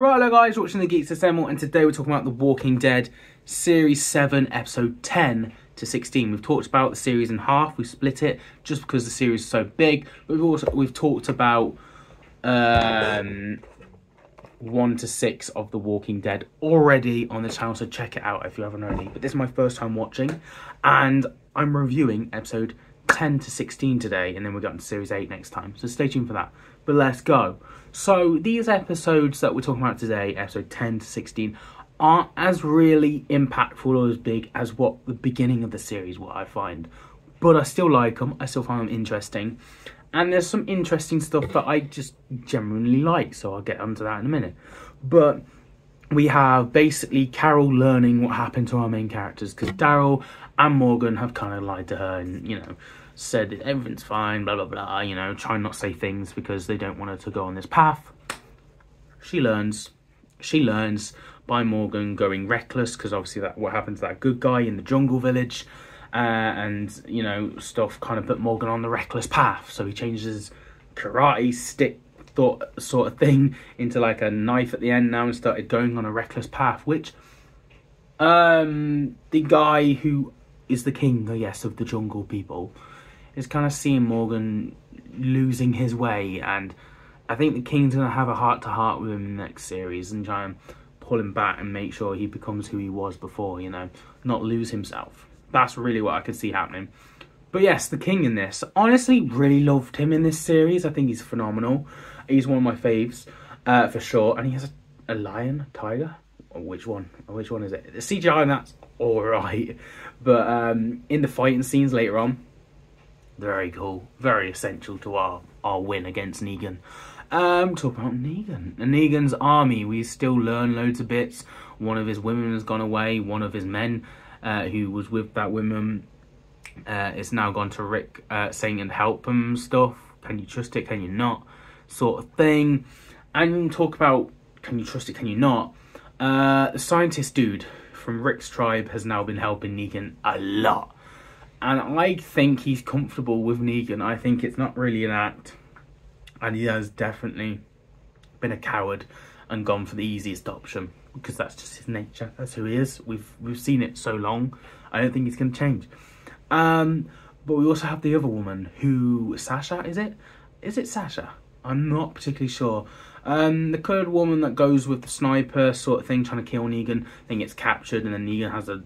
Right, hello guys, watching the Geeks Assemble, and today we're talking about The Walking Dead Series 7, Episode 10 to 16. We've talked about the series in half, we split it just because the series is so big. But we've talked about 1 to 6 of The Walking Dead already on the channel, so check it out if you haven't already. But this is my first time watching, and I'm reviewing Episode 10 to 16 today, and then we'll get into Series 8 next time, so stay tuned for that. But let's go. So these episodes that we're talking about today, episode 10 to 16, aren't as really impactful or as big as what the beginning of the series, what I find. But I still like them, I still find them interesting. And there's some interesting stuff that I just genuinely like, so I'll get onto that in a minute. But we have basically Carol learning what happened to our main characters, because Daryl and Morgan have kind of lied to her and, you know, said that everything's fine, blah, blah, blah, you know, trying not to say things because they don't want her to go on this path. She learns by Morgan going reckless, because obviously that what happened to that good guy in the jungle village, and, you know, stuff kind of put Morgan on the reckless path. So he changes his karate stick sort of thing into like a knife at the end now and started going on a reckless path, which the guy who is the king, I guess, of the jungle people is kind of seeing Morgan losing his way, and I think the king's going to have a heart-to-heart with him in the next series and try and pull him back and make sure he becomes who he was before, you know, not lose himself. That's really what I could see happening. But yes, the king in this, honestly, really loved him in this series. I think he's phenomenal. He's one of my faves, for sure. And he has a lion, a tiger? Which one? Which one is it? The CGI, that's alright. But in the fighting scenes later on, very cool. Very essential to our win against Negan. Talk about Negan. And Negan's army, we still learn loads of bits. One of his women has gone away. One of his men, who was with that woman, is now gone to Rick, saying and help him stuff. Can you trust it? Can you not? Sort of thing. And talk about can you trust it? Can you not? The scientist dude from Rick's tribe has now been helping Negan a lot. And I think he's comfortable with Negan. I think it's not really an act. And he has definitely been a coward and gone for the easiest option, because that's just his nature. That's who he is. We've seen it so long. I don't think he's going to change. But we also have the other woman who... Sasha, is it? Is it Sasha? I'm not particularly sure. The coloured woman that goes with the sniper sort of thing, trying to kill Negan, then gets captured, and then Negan has a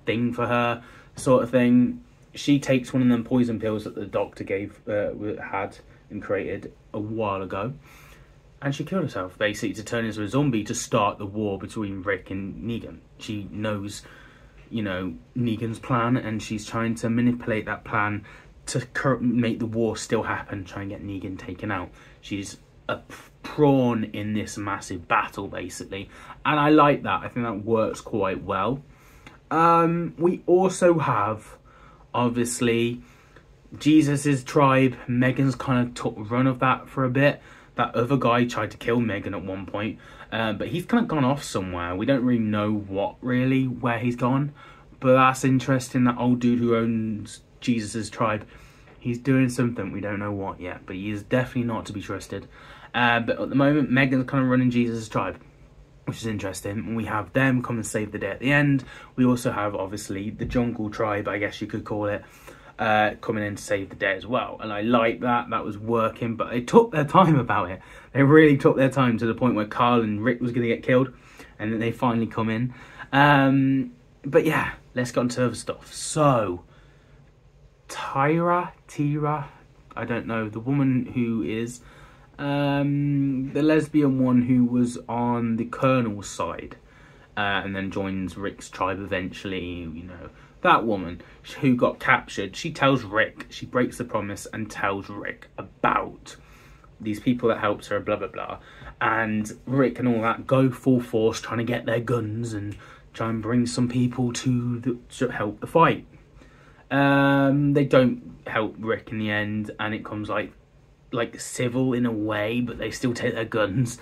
thing for her sort of thing. She takes one of them poison pills that the doctor had and created a while ago, and she killed herself basically to turn into a zombie to start the war between Rick and Negan. She knows, you know, Negan's plan, and she's trying to manipulate that plan to make the war still happen, try and get Negan taken out. She's a pawn in this massive battle basically, and I like that. I think that works quite well. We also have, obviously, Jesus's tribe. Megan's kind of took run of that for a bit. That other guy tried to kill Megan at one point, but he's kind of gone off somewhere. We don't really know where he's gone, but that's interesting. That old dude who owns Jesus's tribe, he's doing something. We don't know what yet, but he is definitely not to be trusted. But at the moment, Megan's kind of running Jesus's tribe, which is interesting. We have them come and save the day at the end. We also have, obviously, the jungle tribe, I guess you could call it, coming in to save the day as well. And I like that. That was working, but they took their time about it. They really took their time, to the point where Carl and Rick was going to get killed, and then they finally come in. But yeah, let's get on to other stuff. So, Tira, I don't know, the woman who is... the lesbian one who was on the Colonel's side, and then joins Rick's tribe eventually, you know, that woman who got captured, she tells Rick, she breaks the promise and tells Rick about these people that helped her, blah, blah, blah. And Rick and all that go full force trying to get their guns and try and bring some people to help the fight. They don't help Rick in the end, and it comes like civil in a way, but they still take their guns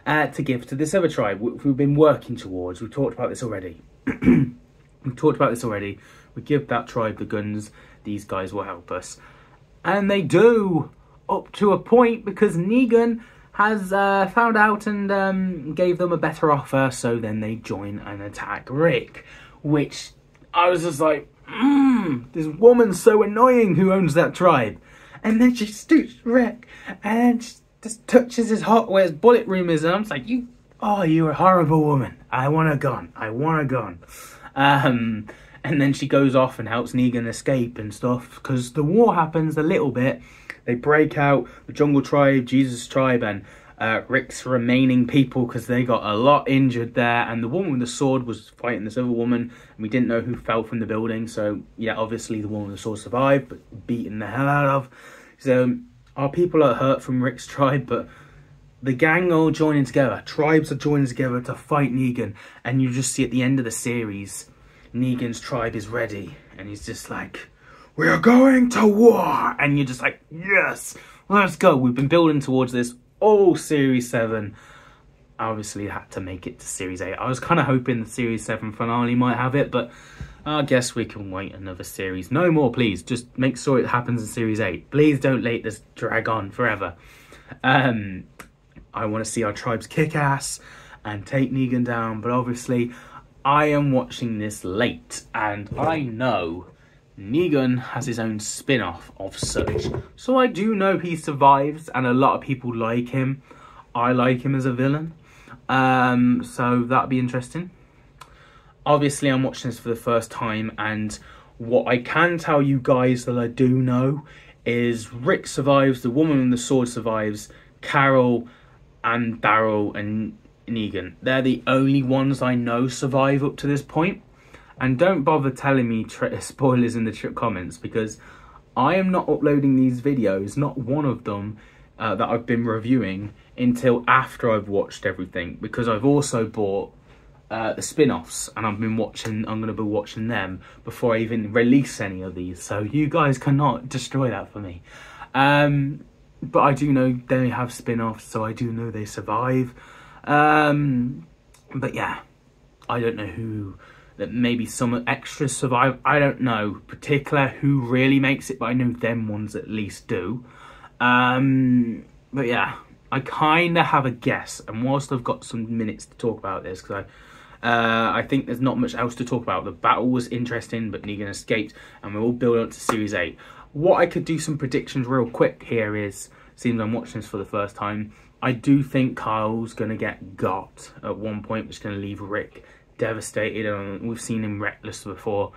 to give to this other tribe we've been working towards. We've talked about this already. We give that tribe the guns. These guys will help us. And they do, up to a point, because Negan has found out and gave them a better offer, so then they join and attack Rick, which I was just like, this woman's so annoying who owns that tribe. And then she stoops Rick and she just touches his heart where his bullet room is, and I'm just like, you're a horrible woman. I want a gun. And then she goes off and helps Negan escape and stuff, because the war happens a little bit. They break out, the Jungle Tribe, Jesus Tribe, and Rick's remaining people, because they got a lot injured there. And the woman with the sword was fighting this other woman, and we didn't know who fell from the building. So, yeah, obviously the woman with the sword survived, but beaten the hell out of. So, our people are hurt from Rick's tribe, but the gang are all joining together. Tribes are joining together to fight Negan. And you just see at the end of the series, Negan's tribe is ready. And he's just like, we are going to war, and you're just like, yes, let's go. We've been building towards this all Series 7. I obviously had to make it to Series 8. I was kind of hoping the Series 7 finale might have it, but I guess we can wait another series. No more, please. Just make sure it happens in Series 8. Please don't let this drag on forever. I want to see our tribes kick ass and take Negan down, but obviously I am watching this late, and I know Negan has his own spin-off of Such. So I do know he survives, and a lot of people like him. I like him as a villain. So that'll be interesting. Obviously, I'm watching this for the first time, and what I can tell you guys that I do know is Rick survives, the woman with the sword survives, Carol and Daryl and Negan. They're the only ones I know survive up to this point. And don't bother telling me spoilers in the comments, because I am not uploading these videos, not one of them that I've been reviewing, until after I've watched everything, because I've also bought the spin-offs, and I'm going to be watching them before I even release any of these. So you guys cannot destroy that for me. But I do know they have spin-offs, so I do know they survive. But yeah, I don't know who... that maybe some extras survive. I don't know particular who really makes it, but I know them ones at least do. But yeah, I kind of have a guess. And whilst I've got some minutes to talk about this, because I think there's not much else to talk about. The battle was interesting, but Negan escaped, and we're all building up to Series 8. What I could do some predictions real quick here is, seems I'm watching this for the first time, I do think Kyle's going to get got at one point, which is going to leave Rick devastated. And we've seen him reckless before,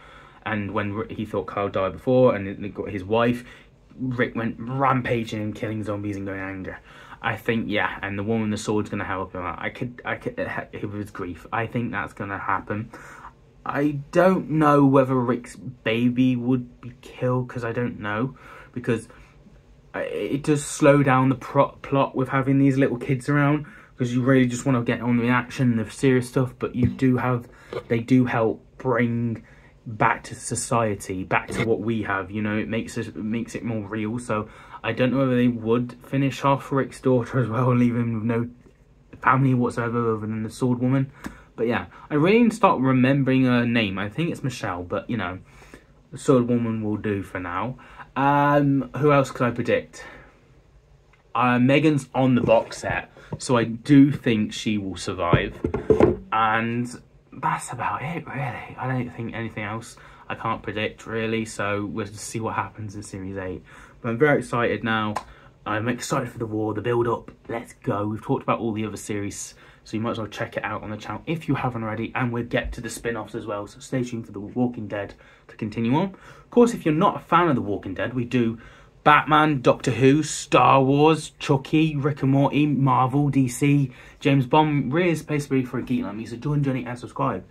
and when he thought Kyle died before and he got his wife, Rick went rampaging and killing zombies and going angry. I think, yeah, and the woman with the sword's gonna help him out. I could with his grief. I think that's gonna happen. I don't know whether Rick's baby would be killed, because I don't know, because it does slow down the plot with having these little kids around, because you really just want to get on the action and the serious stuff, but you do have, they do help bring back to society, back to what we have, you know, it makes it more real. So I don't know whether they would finish off Rick's daughter as well, leave him with no family whatsoever other than the sword woman. But yeah, I really need to start remembering her name. I think it's Michelle, but you know, the sword woman will do for now. Who else could I predict? Megan's on the box set, so I do think she will survive, and that's about it really. I don't think anything else I can't predict really, so we'll just see what happens in Series 8. But I'm very excited now. I'm excited for the war, the build up. Let's go. We've talked about all the other series, so you might as well check it out on the channel if you haven't already, and we'll get to the spin-offs as well, so stay tuned for The Walking Dead to continue on. Of course, if you're not a fan of The Walking Dead, we do Batman, Doctor Who, Star Wars, Chucky, Rick and Morty, Marvel, DC, James Bond. Really is basically for a geek like me, so join Johnny and subscribe.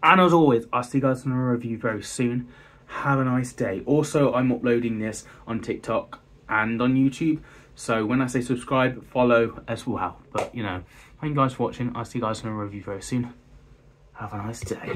And as always, I'll see you guys in a review very soon. Have a nice day. Also, I'm uploading this on TikTok and on YouTube, so when I say subscribe, follow as well. But you know, thank you guys for watching. I'll see you guys in a review very soon. Have a nice day.